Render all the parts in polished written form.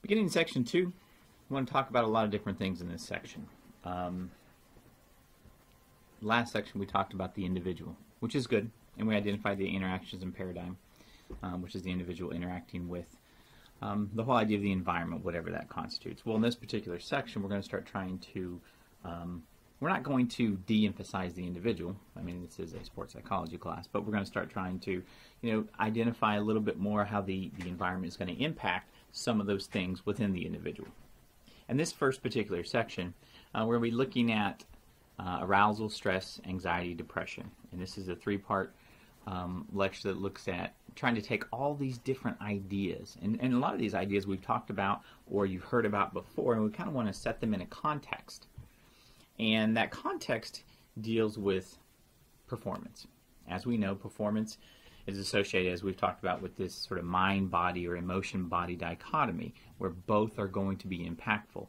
Beginning in section 2, I want to talk about a lot of different things in this section. Last section we talked about the individual, which is good, and we identified the interactions and paradigm, which is the individual interacting with the whole idea of the environment, whatever that constitutes. Well, in this particular section, we're going to start trying to, we're not going to de-emphasize the individual. I mean, this is a sports psychology class, but we're going to start trying to, identify a little bit more how the environment is going to impact some of those things within the individual. In this first particular section, we're going to be looking at arousal, stress, anxiety, depression. And this is a three-part lecture that looks at trying to take all these different ideas. And a lot of these ideas we've talked about or you've heard about before, and we kind of want to set them in a context. And that context deals with performance. As we know, performance is associated, as we've talked about, with this sort of mind-body or emotion-body dichotomy, where both are going to be impactful.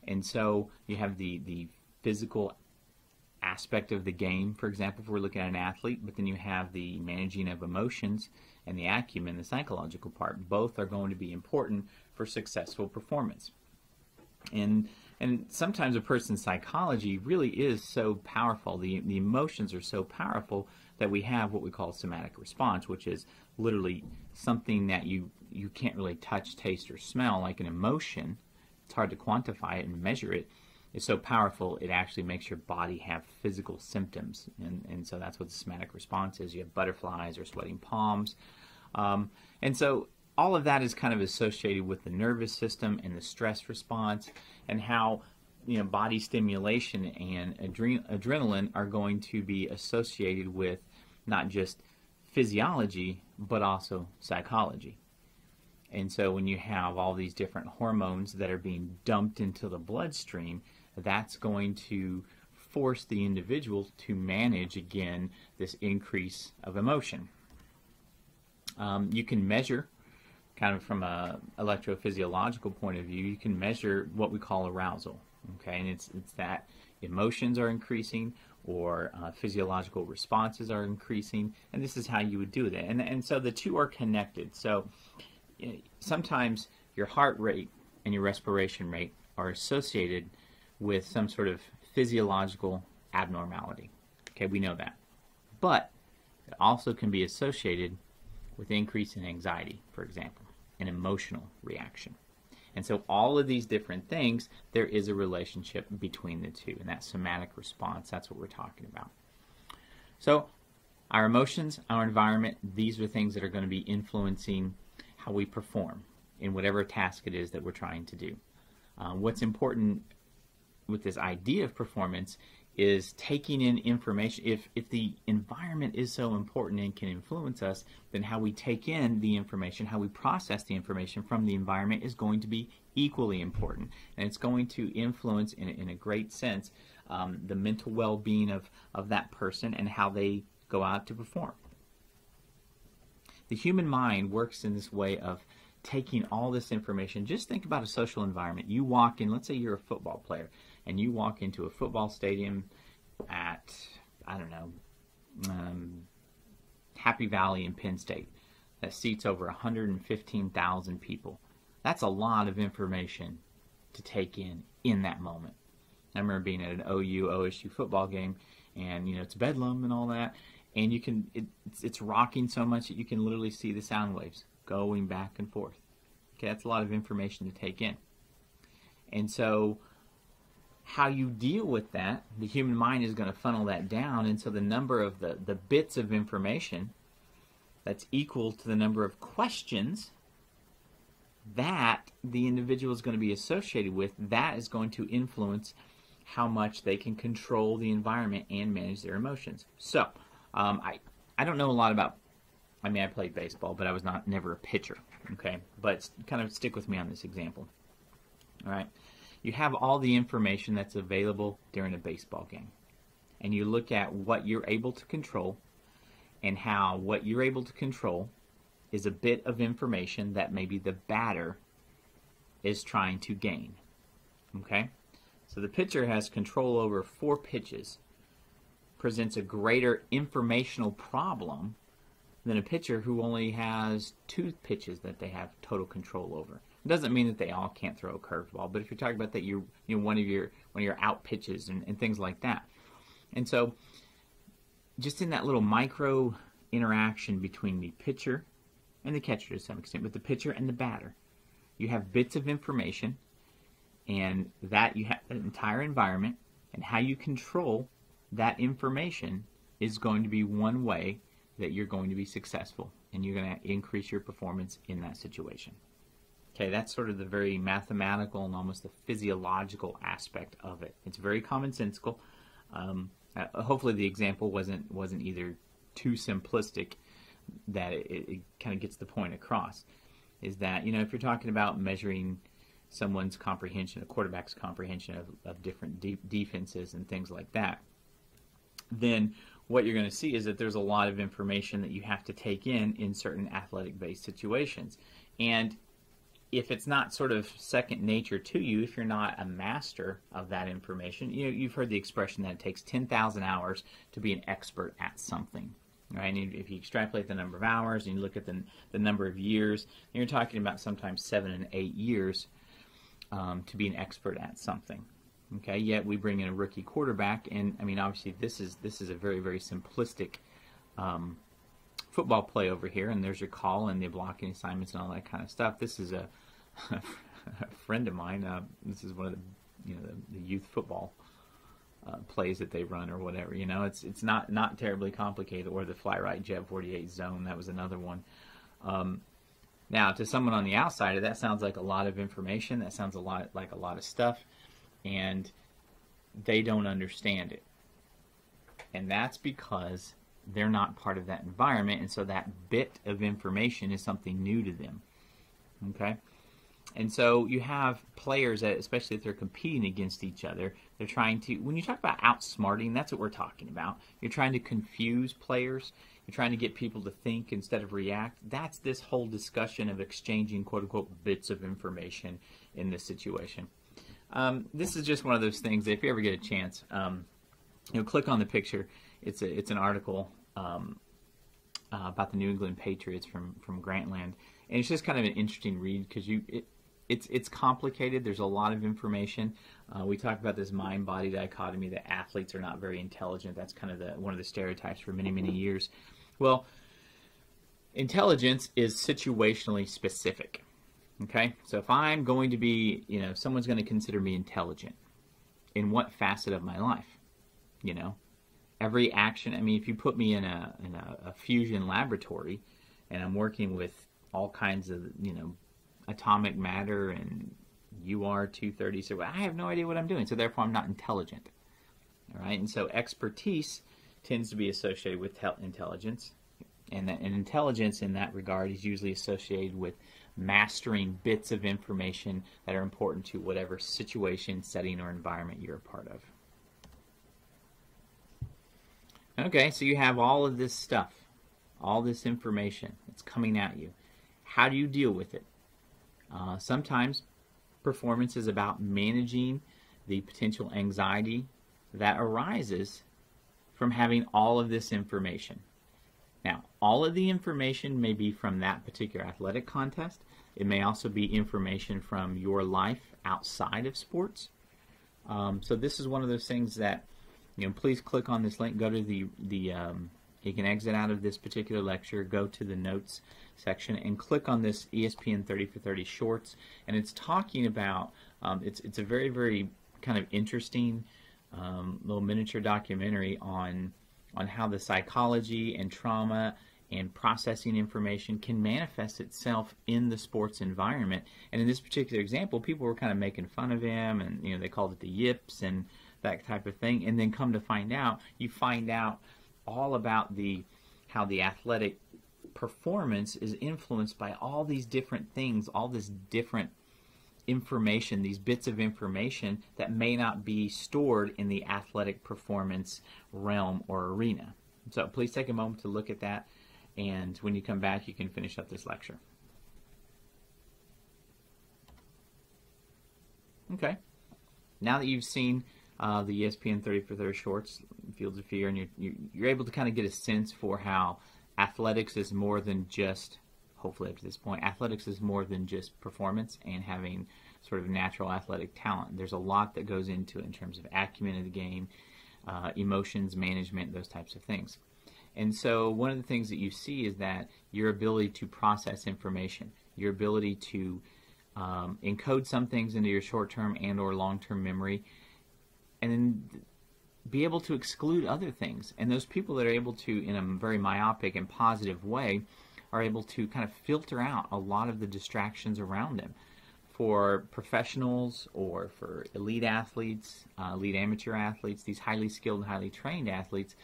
And so you have the physical aspect of the game, for example, if we're looking at an athlete, but then you have the managing of emotions and the acumen, the psychological part. Both are going to be important for successful performance. And sometimes a person's psychology really is so powerful, the emotions are so powerful that we have what we call somatic response, which is literally something that you can't really touch, taste, or smell, like an emotion. It's hard to quantify it and measure it. It's so powerful it actually makes your body have physical symptoms, and so that's what the somatic response is. You have butterflies or sweating palms, and so all of that is kind of associated with the nervous system and the stress response, and how body stimulation and adrenaline are going to be associated with not just physiology but also psychology. And so when you have all these different hormones that are being dumped into the bloodstream, that's going to force the individual to manage, again, this increase of emotion. You can measure, kind of from a electrophysiological point of view, you can measure what we call arousal. Okay, and it's that emotions are increasing or physiological responses are increasing, and this is how you would do that. And so the two are connected. So sometimes your heart rate and your respiration rate are associated with some sort of physiological abnormality. Okay, we know that. But it also can be associated with increase in anxiety, for example, an emotional reaction. And so all of these different things, there is a relationship between the two, and that somatic response, that's what we're talking about. So our emotions, our environment, these are things that are going to be influencing how we perform in whatever task it is that we're trying to do. What's important with this idea of performance is taking in information. If the environment is so important and can influence us, then how we take in the information, how we process the information from the environment is going to be equally important. And it's going to influence, in a great sense, the mental well-being of that person and how they go out to perform. The human mind works in this way of taking all this information. Just think about a social environment. You walk in, let's say you're a football player, and you walk into a football stadium at, I don't know, Happy Valley in Penn State that seats over 115,000 people. That's a lot of information to take in that moment. I remember being at an OSU football game, and it's bedlam and all that, and it's rocking so much that you can literally see the sound waves going back and forth. Okay, that's a lot of information to take in. And so how you deal with that, the human mind is going to funnel that down, and so the number of the bits of information that's equal to the number of questions that the individual is going to be associated with, that is going to influence how much they can control the environment and manage their emotions. So, I don't know a lot about, I played baseball, but I was never a pitcher, okay? But kind of stick with me on this example. All right, you have all the information that's available during a baseball game, and you look at what you're able to control and how what you're able to control is a bit of information that maybe the batter is trying to gain, okay? So the pitcher has control over 4 pitches, presents a greater informational problem than a pitcher who only has 2 pitches that they have total control over. It doesn't mean that they all can't throw a curveball, but if you're talking about that, one of your out pitches and things like that. And so, just in that little micro interaction between the pitcher and the catcher to some extent, but the pitcher and the batter, you have bits of information, and that you have an entire environment, and how you control that information is going to be one way that you're going to be successful, and you're going to increase your performance in that situation. Okay, that's sort of the very mathematical and almost the physiological aspect of it. It's very commonsensical. Hopefully the example wasn't either too simplistic, that it kind of gets the point across. Is that, if you're talking about measuring someone's comprehension, a quarterback's comprehension of different defenses and things like that, then what you're going to see is that there's a lot of information that you have to take in certain athletic-based situations. And if it's not sort of second nature to you, if you're not a master of that information, you've heard the expression that it takes 10,000 hours to be an expert at something. Right? And if you extrapolate the number of hours and you look at the number of years, you're talking about sometimes 7 and 8 years to be an expert at something. Okay, yet we bring in a rookie quarterback, and I mean, obviously this is a very, very simplistic football play over here, and there's your call and the blocking assignments and all that kind of stuff. This is a friend of mine. This is one of the youth football plays that they run or whatever. It's not terribly complicated. Or the fly right jab 48 zone. That was another one. Now, to someone on the outside, that sounds like a lot of information. That sounds like a lot of stuff, and they don't understand it. And that's because they're not part of that environment, and so that bit of information is something new to them. Okay? And so you have players that, especially if they're competing against each other, they're trying to, when you talk about outsmarting, that's what we're talking about. You're trying to confuse players. You're trying to get people to think instead of react. That's this whole discussion of exchanging quote-unquote bits of information in this situation. This is just one of those things that if you ever get a chance, click on the picture. It's an article about the New England Patriots from Grantland, and it's just kind of an interesting read because it's complicated. There's a lot of information. We talked about this mind-body dichotomy that athletes are not very intelligent. That's kind of one of the stereotypes for many, many years. Well, intelligence is situationally specific. Okay, so if I'm going to be, someone's going to consider me intelligent, in what facet of my life? Every action. I mean, if you put me in a fusion laboratory, and I'm working with all kinds of atomic matter and UR-230, so I have no idea what I'm doing. So therefore, I'm not intelligent. All right, and so expertise tends to be associated with intelligence, and intelligence in that regard is usually associated with mastering bits of information that are important to whatever situation, setting, or environment you're a part of. Okay, so you have all of this stuff, all this information that's coming at you. How do you deal with it? Sometimes performance is about managing the potential anxiety that arises from having all of this information. Now, all of the information may be from that particular athletic contest. It may also be information from your life outside of sports. So this is one of those things that, please click on this link. Go to you can exit out of this particular lecture, go to the notes section, and click on this ESPN 30 for 30 Shorts. And it's talking about, it's a very, very kind of interesting little miniature documentary on how the psychology and trauma and processing information can manifest itself in the sports environment. And in this particular example, people were kind of making fun of him, and they called it the yips and that type of thing. And then come to find out, you find out all about how the athletic performance is influenced by all these different things, all this different information, these bits of information that may not be stored in the athletic performance realm or arena. So please take a moment to look at that, and when you come back, you can finish up this lecture. Okay. Now that you've seen the ESPN 30 for 30 Shorts, Fields of Fear, and you're able to kind of get a sense for how athletics is more than just, hopefully up to this point, athletics is more than just performance and having sort of natural athletic talent. There's a lot that goes into it in terms of acumen of the game, emotions, management, those types of things. And so one of the things that you see is that your ability to process information, your ability to encode some things into your short-term and or long-term memory, and then be able to exclude other things. And those people that are able to, in a very myopic and positive way, are able to kind of filter out a lot of the distractions around them. For professionals or for elite athletes, elite amateur athletes, these highly skilled and highly trained athletes,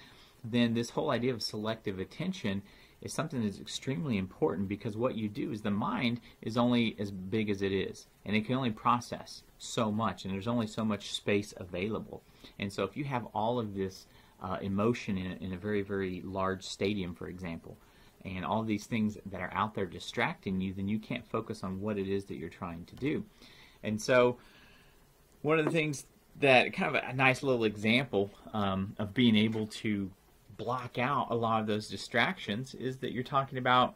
then this whole idea of selective attention is something that's extremely important, because what you do is the mind is only as big as it is, and it can only process so much, and there's only so much space available. And so if you have all of this emotion in a very, very large stadium, for example, and all these things that are out there distracting you, then you can't focus on what it is that you're trying to do. And so one of the things that, kind of a nice little example of being able to block out a lot of those distractions, is that you're talking about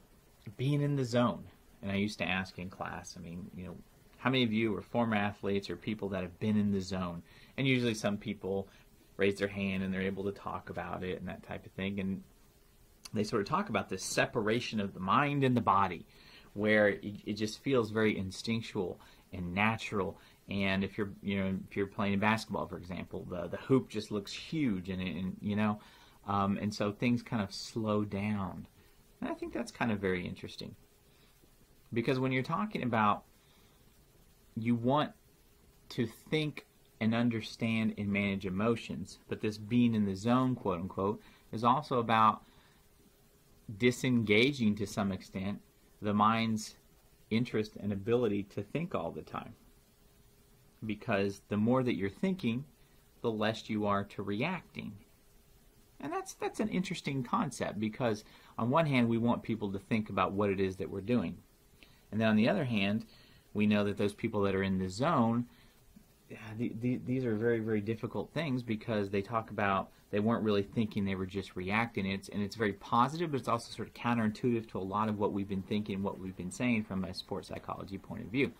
being in the zone. And I used to ask in class, I mean, you know, how many of you are former athletes or people that have been in the zone? And usually some people raise their hand and they're able to talk about it and that type of thing. And they sort of talk about this separation of the mind and the body, where it just feels very instinctual and natural. And if you're playing basketball, for example, the hoop just looks huge, and so things kind of slow down. And I think that's kind of very interesting, because when you're talking about, you want to think and understand and manage emotions, but this being in the zone, quote unquote, is also about disengaging to some extent the mind's interest and ability to think all the time. Because the more that you're thinking, the less you are to reacting. And that's an interesting concept, because on one hand we want people to think about what it is that we're doing. And then on the other hand, we know that those people that are in the zone, these are very, very difficult things, because they talk about they weren't really thinking, they were just reacting. And it's very positive, but it's also sort of counterintuitive to a lot of what we've been thinking, what we've been saying from a sports psychology point of view.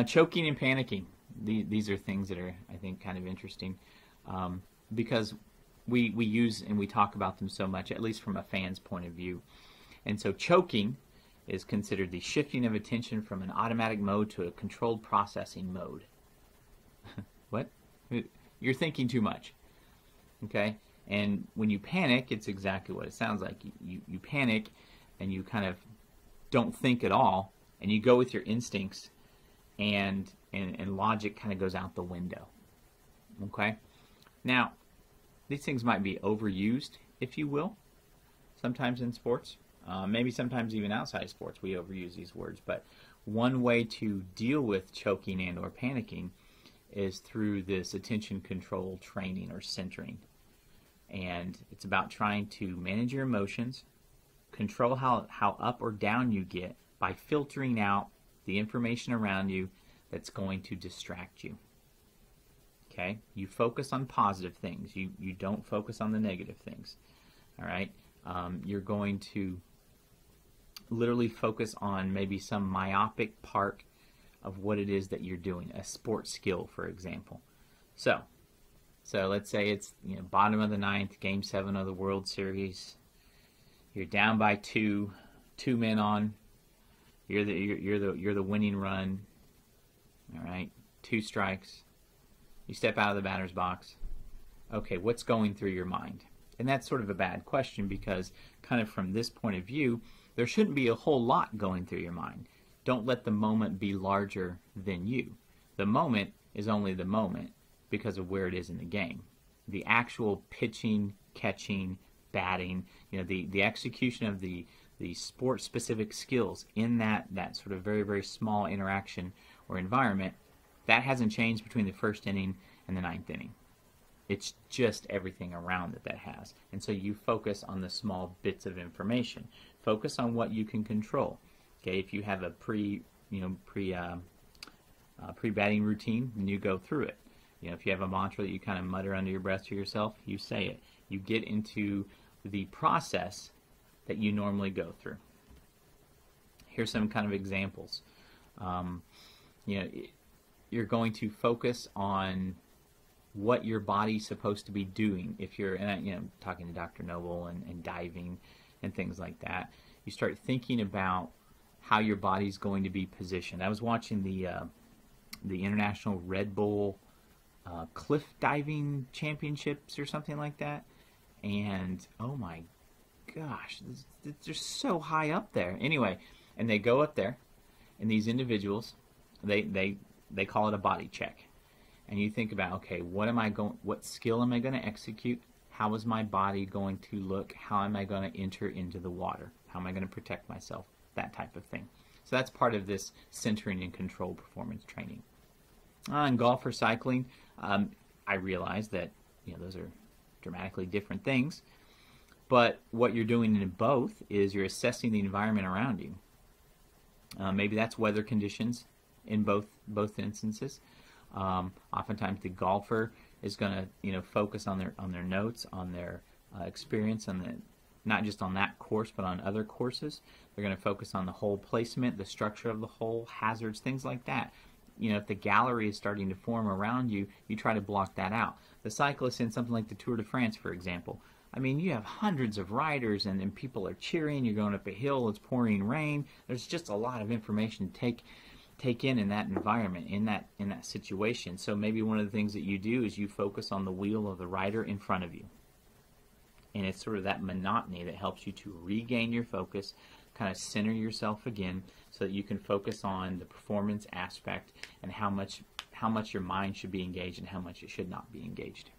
Choking and panicking. These are things that are, I think, kind of interesting, because we use and we talk about them so much, at least from a fan's point of view. And so choking is considered the shifting of attention from an automatic mode to a controlled processing mode. What? You're thinking too much. Okay? And when you panic, it's exactly what it sounds like. You panic and you kind of don't think at all, and you go with your instincts, and logic kind of goes out the window. Okay? Now, these things might be overused, if you will, sometimes in sports. Maybe sometimes even outside sports we overuse these words. But one way to deal with choking and or panicking is through this attention control training or centering. And it's about trying to manage your emotions, control how up or down you get by filtering out the information around you that's going to distract you. Okay? You focus on positive things. You don't focus on the negative things. All right? You're going to literally focus on maybe some myopic part of what it is that you're doing, a sports skill, for example. So let's say it's bottom of the ninth, Game 7 of the World Series. You're down by 2 men on. You're the winning run. All right, 2 strikes. You step out of the batter's box. Okay, what's going through your mind? And that's sort of a bad question, because kind of from this point of view, there shouldn't be a whole lot going through your mind. Don't let the moment be larger than you. The moment is only the moment because of where it is in the game. The actual pitching, catching, batting, the execution of the sport-specific skills in that sort of very, very small interaction or environment, that hasn't changed between the first inning and the 9th inning. It's just everything around that has. And so you focus on the small bits of information. Focus on what you can control. Okay, if you have a pre-batting routine, then you go through it. If you have a mantra that you kind of mutter under your breath to yourself, you say it. You get into the process that you normally go through. Here's some kind of examples. You know, you're going to focus on what your body's supposed to be doing. If you're, and you know, talking to Dr. Noble and diving and things like that, you start thinking about how your body's going to be positioned. I was watching the International Red Bull cliff diving championships or something like that, and oh my gosh, they're so high up there. Anyway, and they go up there, and these individuals, they call it a body check, and you think about, okay, what skill am I going to execute? How is my body going to look? How am I going to enter into the water? How am I going to protect myself? That type of thing. So that's part of this centering and control performance training. In golf or cycling, I realize that, you know, those are dramatically different things, but what you're doing in both is you're assessing the environment around you. Maybe that's weather conditions in both instances. Oftentimes the golfer is going to, you know, focus on their notes, on their experience, not just on that course, but on other courses. They're going to focus on the hole placement, the structure of the hole, hazards, things like that. You know, if the gallery is starting to form around you, you try to block that out. The cyclist in something like the Tour de France, for example, I mean, you have hundreds of riders, and people are cheering. You're going up a hill, it's pouring rain. There's just a lot of information to take in that environment, in that situation. So maybe one of the things that you do is you focus on the wheel of the rider in front of you. And it's sort of that monotony that helps you to regain your focus, kind of center yourself again, so that you can focus on the performance aspect and how much your mind should be engaged and how much it should not be engaged.